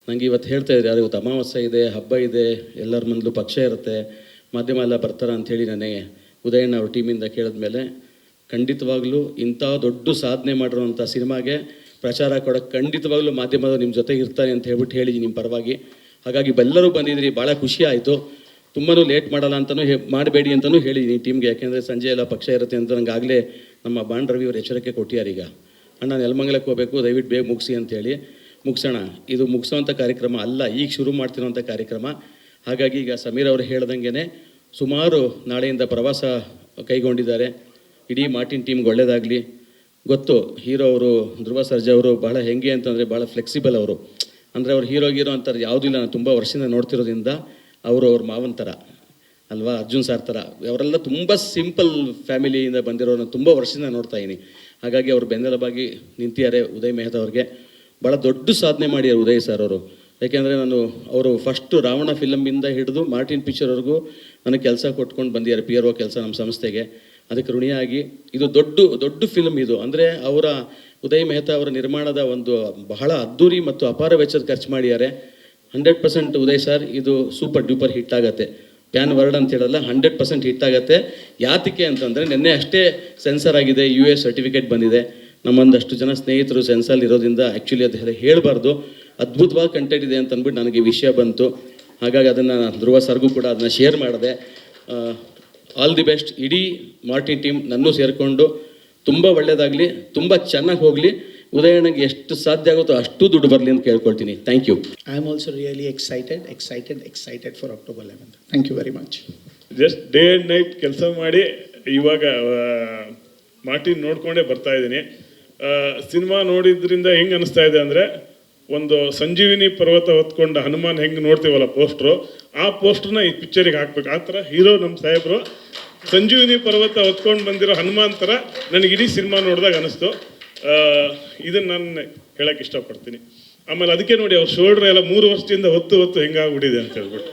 ನನಗೆ ಇವತ್ತು ಹೇಳ್ತಾ ಇದ್ದಾರೆ, ಯಾರು ಇವತ್ತು ಅಮಾವಾಸ್ಯೆ ಇದೆ, ಹಬ್ಬ ಇದೆ, ಎಲ್ಲರ ಮುಂದಲೂ ಪಕ್ಷ ಇರುತ್ತೆ, ಮಾಧ್ಯಮ ಎಲ್ಲ ಬರ್ತಾರ ಅಂಥೇಳಿ ನನಗೆ ಉದಯಣ್ಣ ಅವ್ರ ಟೀಮಿಂದ ಕೇಳಿದ್ಮೇಲೆ ಖಂಡಿತವಾಗ್ಲೂ ಇಂಥ ದೊಡ್ಡ ಸಾಧನೆ ಮಾಡಿರೋಂಥ ಸಿನಿಮಾಗೆ ಪ್ರಚಾರ ಕೊಡೋಕ್ಕೆ ಖಂಡಿತವಾಗ್ಲೂ ಮಾಧ್ಯಮದವ್ರು ನಿಮ್ಮ ಜೊತೆಗೆ ಇರ್ತಾರೆ ಅಂತ ಹೇಳ್ಬಿಟ್ಟು ಹೇಳಿದ್ದೀನಿ ನಿಮ್ಮ ಪರವಾಗಿ. ಹಾಗಾಗಿ ಎಲ್ಲರೂ ಬಂದಿದ್ದೀರಿ, ಭಾಳ ಖುಷಿ ಆಯಿತು. ತುಂಬಾ ಲೇಟ್ ಮಾಡಲ್ಲ ಅಂತಲೂ ಮಾಡಬೇಡಿ ಅಂತಲೂ ಹೇಳಿದ್ದೀನಿ ಟೀಮ್ಗೆ, ಯಾಕೆಂದರೆ ಸಂಜೆ ಎಲ್ಲ ಪಕ್ಷ ಇರುತ್ತೆ ಅಂತ ನಂಗೆ ಆಗಲೇ ನಮ್ಮ ಬಾಂಡ್ ರವಿ ಅವರು ಎಚ್ಚರಿಕೆ ಕೊಟ್ಟಿದ್ದಾರೆ. ಈಗ ಅಣ್ಣ ನೆಲಮಂಗಲಕ್ಕೆ ಹೋಗಬೇಕು, ದಯವಿಟ್ಟು ಬೇಗ ಮುಗಿಸಿ ಅಂತೇಳಿ. ಮುಗಿಸೋಣ, ಇದು ಮುಗಿಸೋವಂಥ ಕಾರ್ಯಕ್ರಮ ಅಲ್ಲ, ಈಗ ಶುರು ಮಾಡ್ತಿರೋಂಥ ಕಾರ್ಯಕ್ರಮ. ಹಾಗಾಗಿ ಈಗ ಸಮೀರ್ ಅವರು ಹೇಳ್ದಂಗೆ ಸುಮಾರು ನಾಳೆಯಿಂದ ಪ್ರವಾಸ ಕೈಗೊಂಡಿದ್ದಾರೆ. ಇಡೀ ಮಾರ್ಟಿನ್ ಟೀಮ್ಗೆ ಒಳ್ಳೆಯದಾಗಲಿ. ಗೊತ್ತು ಹೀರೋ ಅವರು ಧ್ರುವ ಸರ್ಜಾ ಅವರು ಭಾಳ ಹೆಂಗೆ ಅಂತಂದರೆ ಭಾಳ ಫ್ಲೆಕ್ಸಿಬಲ್ ಅವರು. ಅಂದರೆ ಅವ್ರು ಹೀರೋ ಅಂತಾರೆ ಯಾವುದೂ ಇಲ್ಲ, ನಾನು ತುಂಬ ವರ್ಷದಿಂದ ನೋಡ್ತಿರೋದ್ರಿಂದ ಅವರು ಅವ್ರ ಮಾವನ ಥರ ಅಲ್ವಾ, ಅರ್ಜುನ್ ಸಾರ್ ಥರ. ಅವರೆಲ್ಲ ತುಂಬ ಸಿಂಪಲ್ ಫ್ಯಾಮಿಲಿಯಿಂದ ಬಂದಿರೋರನ್ನ ತುಂಬ ವರ್ಷದಿಂದ ನೋಡ್ತಾ ಇದ್ದೀನಿ. ಹಾಗಾಗಿ ಅವ್ರು ಬೆನ್ನೆಲುಬಾಗಿ ನಿಂತಿದ್ದಾರೆ ಉದಯ್ ಮೆಹ್ತಾ ಅವ್ರಿಗೆ. ಭಾಳ ದೊಡ್ಡ ಸಾಧನೆ ಮಾಡಿದ್ದಾರೆ ಉದಯ್ ಸರ್ ಅವರು. ಯಾಕೆಂದರೆ ಅವರು ಫಸ್ಟು ರಾವಣ ಫಿಲಮಿಂದ ಹಿಡಿದು ಮಾರ್ಟಿನ್ ಪಿಕ್ಚರ್ವರೆಗೂ ನನಗೆ ಕೆಲಸ ಕೊಟ್ಕೊಂಡು ಬಂದಿದ್ದಾರೆ, PRO ಕೆಲಸ ನಮ್ಮ ಸಂಸ್ಥೆಗೆ. ಅದಕ್ಕೆ ಋಣಿಯಾಗಿ ಇದು ದೊಡ್ಡ ಫಿಲ್ಮ್ ಇದು. ಅಂದರೆ ಅವರ ಉದಯ್ ಮೆಹ್ತಾ ಅವರ ನಿರ್ಮಾಣದ ಒಂದು ಬಹಳ ಅದ್ದೂರಿ ಮತ್ತು ಅಪಾರ ವೆಚ್ಚದ ಖರ್ಚು ಮಾಡಿದ್ದಾರೆ. 100% ಉದಯ್ ಸರ್ ಇದು ಸೂಪರ್ ಡ್ಯೂಪರ್ ಹಿಟ್ ಆಗುತ್ತೆ. ಪ್ಯಾನ್ ವರ್ಡ್ ಅಂತ ಹೇಳಲ್ಲ, 100% ಹಿಟ್ ಆಗುತ್ತೆ. ಯಾತಕ್ಕೆ ಅಂತಂದರೆ ನಿನ್ನೆ ಅಷ್ಟೇ ಸೆನ್ಸರ್ ಆಗಿದೆ, US ಸರ್ಟಿಫಿಕೇಟ್ ಬಂದಿದೆ. ನಮ್ಮೊಂದಷ್ಟು ಜನ ಸ್ನೇಹಿತರು ಸೆನ್ಸರ್ ಇರೋದ್ರಿಂದ ಆ್ಯಕ್ಚುಲಿ ಅದು ಹೇಳಬಾರ್ದು, ಅದ್ಭುತವಾಗಿ ಕಂಟೆಂಟ್ ಇದೆ ಅಂತ ಅಂದ್ಬಿಟ್ಟು ನನಗೆ ವಿಷಯ ಬಂತು. ಹಾಗಾಗಿ ಅದನ್ನು ಧ್ರುವ ಸರ್ಗೂ ಕೂಡ ಅದನ್ನು ಶೇರ್ ಮಾಡಿದೆ. ಆಲ್ ದಿ ಬೆಸ್ಟ್ ಇಡೀ ಮಾರ್ಟಿನ್ ಟೀಮ್, ನನ್ನೂ ಸೇರಿಕೊಂಡು ತುಂಬ ಒಳ್ಳೆಯದಾಗಲಿ, ತುಂಬ ಚೆನ್ನಾಗಿ ಹೋಗಲಿ. ಉದಯಣ್ಣಗೆ ಎಷ್ಟು ಸಾಧ್ಯ ಆಗುತ್ತೋ ಅಷ್ಟು ದುಡ್ಡು ಬರಲಿ ಅಂತ ಕೇಳ್ಕೊಳ್ತೀನಿ. Thank you. I am also really excited for October 11th. Thank you very much. Just day and night ಕೆಲಸ ಮಾಡಿ ಇವಾಗ ಮಾರ್ಟಿನ್ ನೋಡ್ಕೊಂಡೇ ಬರ್ತಾ ಇದ್ದೀನಿ. ಸಿನಿಮಾ ನೋಡಿದ್ರಿಂದ ಹೆಂಗೆ ಅನಿಸ್ತಾ ಇದೆ ಅಂದರೆ, ಒಂದು ಸಂಜೀವಿನಿ ಪರ್ವತ ಹೊತ್ಕೊಂಡು ಹನುಮಾನ್ ಹೆಂಗೆ ನೋಡ್ತೀವಲ್ಲ ಪೋಸ್ಟ್ರು, ಆ ಪೋಸ್ಟ್ರನ್ನ ಈ ಪಿಕ್ಚರಿಗೆ ಹಾಕ್ಬೇಕು. ಆ ಥರ ಹೀರೋ ನಮ್ಮ ಸಾಹೇಬರು ಸಂಜೀವಿನಿ ಪರ್ವತ ಹೊತ್ಕೊಂಡು ಬಂದಿರೋ ಹನುಮಾನ್ ಥರ ನನಗೆ ಇಡೀ ಸಿನಿಮಾ ನೋಡಿದಾಗ ಅನಿಸ್ತು. ಇದನ್ನು ನಾನು ಹೇಳೋಕ್ಕೆ ಇಷ್ಟಪಡ್ತೀನಿ. ಆಮೇಲೆ ಅದಕ್ಕೆ ನೋಡಿ ಅವ್ರ ಶೋಲ್ಡ್ರ್ ಎಲ್ಲ 3 ವರ್ಷದಿಂದ ಹೊತ್ತು ಹೆಂಗಾಗ್ಬಿಟ್ಟಿದೆ ಅಂತ ಹೇಳ್ಬಿಟ್ಟು